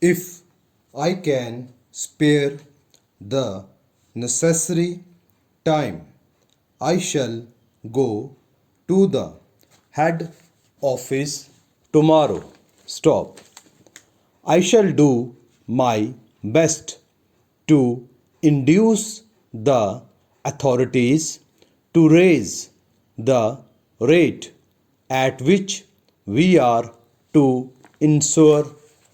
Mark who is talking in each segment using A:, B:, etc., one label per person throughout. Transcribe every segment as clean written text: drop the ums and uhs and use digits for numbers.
A: If I can spare the necessary time, I shall go to the head office tomorrow. Stop. I shall do my best to induce the authorities to raise the rate at which we are to insure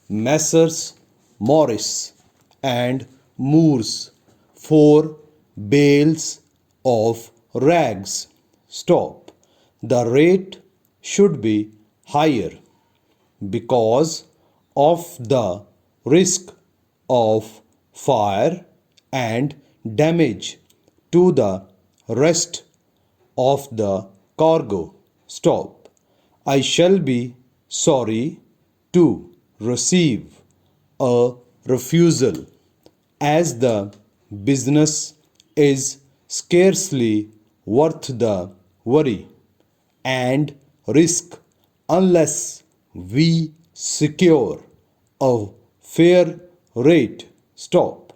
A: Messrs. Morris and Moores for bales of rags. Stop. The rate should be higher because of the risk of fire and damage to the rest of the cargo. Stop. I shall be sorry to receive a refusal as the business is scarcely worth the worry and risk unless we secure a fair rate. Stop.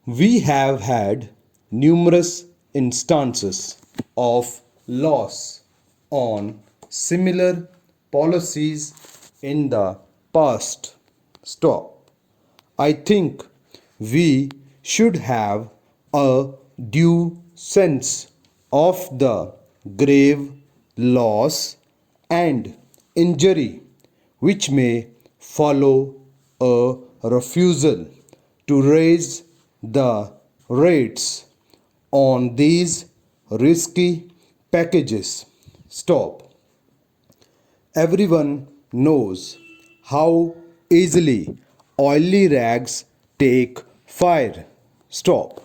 A: We have had numerous instances of loss on similar policies in the past. Stop. I think we should have a due sense of the grave loss and injury which may follow a refusal to raise the rates on these risky packages. Stop. Everyone knows how easily oily rags take fire. Stop.